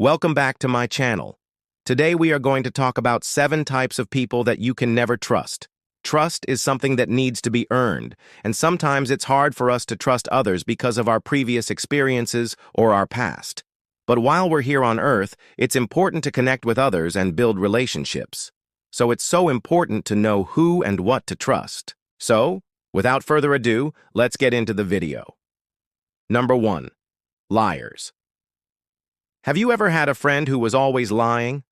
Welcome back to my channel. Today we are going to talk about 7 types of people that you can never trust. Trust is something that needs to be earned, and sometimes it's hard for us to trust others because of our previous experiences or our past. But while we're here on Earth, it's important to connect with others and build relationships. So it's so important to know who and what to trust. So, without further ado, let's get into the video. Number 1. Liars. Have you ever had a friend who was always lying?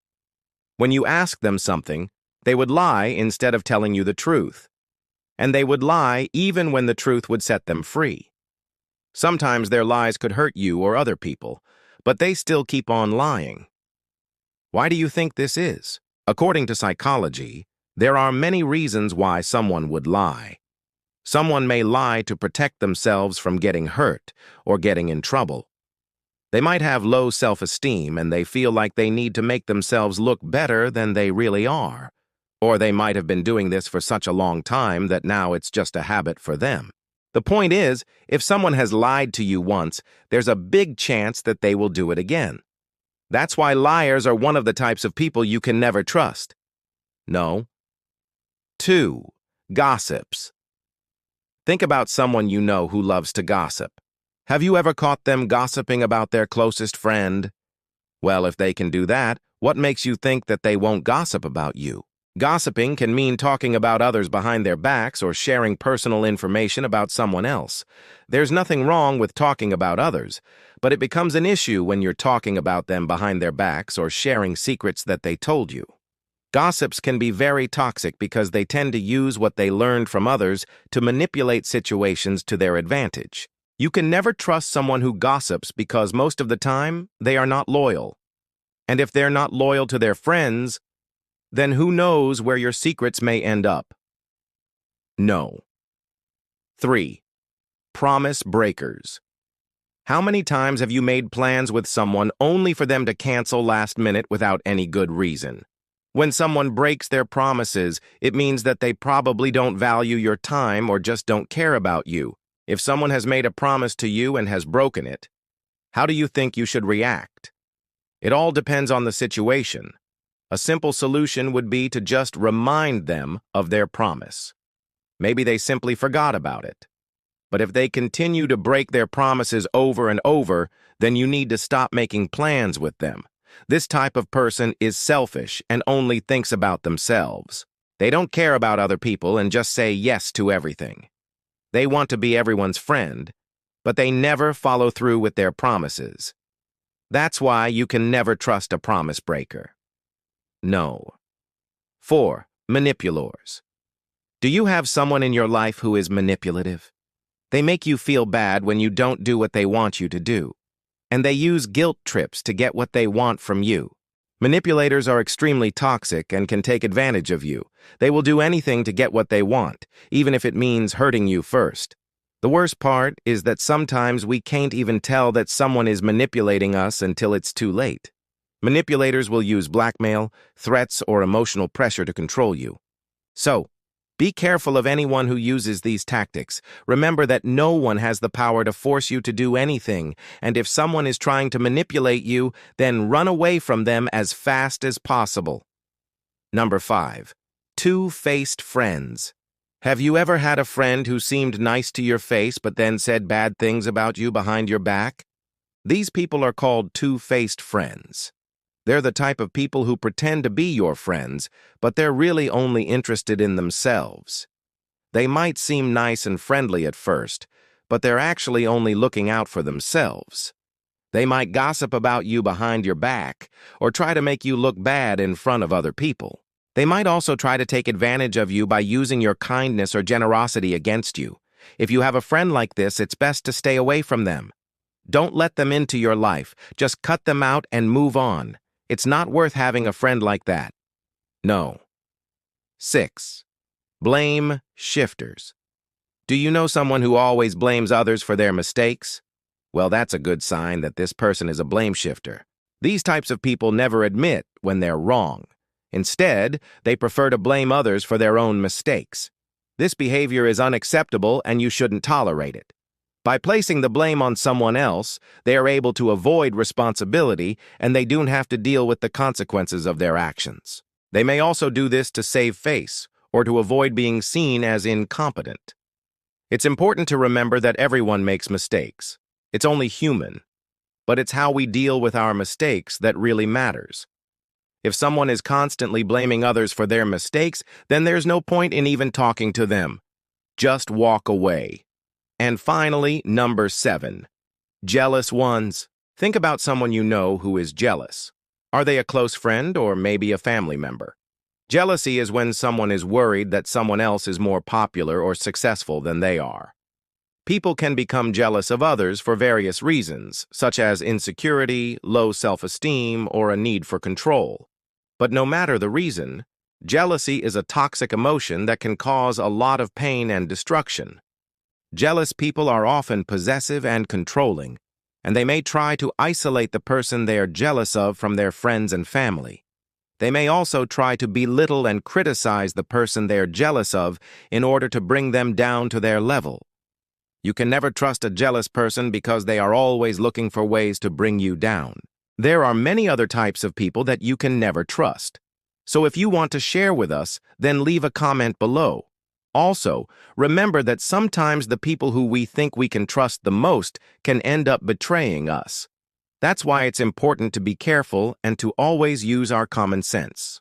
When you asked them something, they would lie instead of telling you the truth. And they would lie even when the truth would set them free. Sometimes their lies could hurt you or other people, but they still keep on lying. Why do you think this is? According to psychology, there are many reasons why someone would lie. Someone may lie to protect themselves from getting hurt or getting in trouble. They might have low self-esteem and they feel like they need to make themselves look better than they really are. Or they might have been doing this for such a long time that now it's just a habit for them. The point is, if someone has lied to you once, there's a big chance that they will do it again. That's why liars are one of the types of people you can never trust. No. 2. Gossips. Think about someone you know who loves to gossip. Have you ever caught them gossiping about their closest friend? Well, if they can do that, what makes you think that they won't gossip about you? Gossiping can mean talking about others behind their backs or sharing personal information about someone else. There's nothing wrong with talking about others, but it becomes an issue when you're talking about them behind their backs or sharing secrets that they told you. Gossips can be very toxic because they tend to use what they learned from others to manipulate situations to their advantage. You can never trust someone who gossips because most of the time, they are not loyal. And if they're not loyal to their friends, then who knows where your secrets may end up? No. 3. Promise breakers. How many times have you made plans with someone only for them to cancel last minute without any good reason? When someone breaks their promises, it means that they probably don't value your time or just don't care about you. If someone has made a promise to you and has broken it, how do you think you should react? It all depends on the situation. A simple solution would be to just remind them of their promise. Maybe they simply forgot about it. But if they continue to break their promises over and over, then you need to stop making plans with them. This type of person is selfish and only thinks about themselves. They don't care about other people and just say yes to everything. They want to be everyone's friend, but they never follow through with their promises. That's why you can never trust a promise breaker. No. 4. Manipulators. Do you have someone in your life who is manipulative? They make you feel bad when you don't do what they want you to do, and they use guilt trips to get what they want from you. Manipulators are extremely toxic and can take advantage of you. They will do anything to get what they want, even if it means hurting you first. The worst part is that sometimes we can't even tell that someone is manipulating us until it's too late. Manipulators will use blackmail, threats, or emotional pressure to control you. So, be careful of anyone who uses these tactics. Remember that no one has the power to force you to do anything, and if someone is trying to manipulate you, then run away from them as fast as possible. Number 5. Two-faced friends. Have you ever had a friend who seemed nice to your face but then said bad things about you behind your back? These people are called two-faced friends. They're the type of people who pretend to be your friends, but they're really only interested in themselves. They might seem nice and friendly at first, but they're actually only looking out for themselves. They might gossip about you behind your back, or try to make you look bad in front of other people. They might also try to take advantage of you by using your kindness or generosity against you. If you have a friend like this, it's best to stay away from them. Don't let them into your life. Just cut them out and move on. It's not worth having a friend like that. No. 6. Blame shifters. Do you know someone who always blames others for their mistakes? Well, that's a good sign that this person is a blame shifter. These types of people never admit when they're wrong. Instead, they prefer to blame others for their own mistakes. This behavior is unacceptable and you shouldn't tolerate it. By placing the blame on someone else, they are able to avoid responsibility and they don't have to deal with the consequences of their actions. They may also do this to save face or to avoid being seen as incompetent. It's important to remember that everyone makes mistakes. It's only human. But it's how we deal with our mistakes that really matters. If someone is constantly blaming others for their mistakes, then there's no point in even talking to them. Just walk away. And finally, number 7. Jealous ones. Think about someone you know who is jealous. Are they a close friend or maybe a family member? Jealousy is when someone is worried that someone else is more popular or successful than they are. People can become jealous of others for various reasons, such as insecurity, low self-esteem, or a need for control. But no matter the reason, jealousy is a toxic emotion that can cause a lot of pain and destruction. Jealous people are often possessive and controlling, and they may try to isolate the person they are jealous of from their friends and family. They may also try to belittle and criticize the person they are jealous of in order to bring them down to their level. You can never trust a jealous person because they are always looking for ways to bring you down. There are many other types of people that you can never trust. So if you want to share with us, then leave a comment below. Also, remember that sometimes the people who we think we can trust the most can end up betraying us. That's why it's important to be careful and to always use our common sense.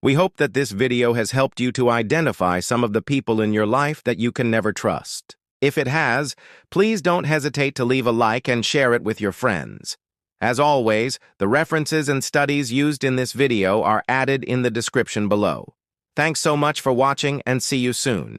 We hope that this video has helped you to identify some of the people in your life that you can never trust. If it has, please don't hesitate to leave a like and share it with your friends. As always, the references and studies used in this video are added in the description below. Thanks so much for watching and see you soon.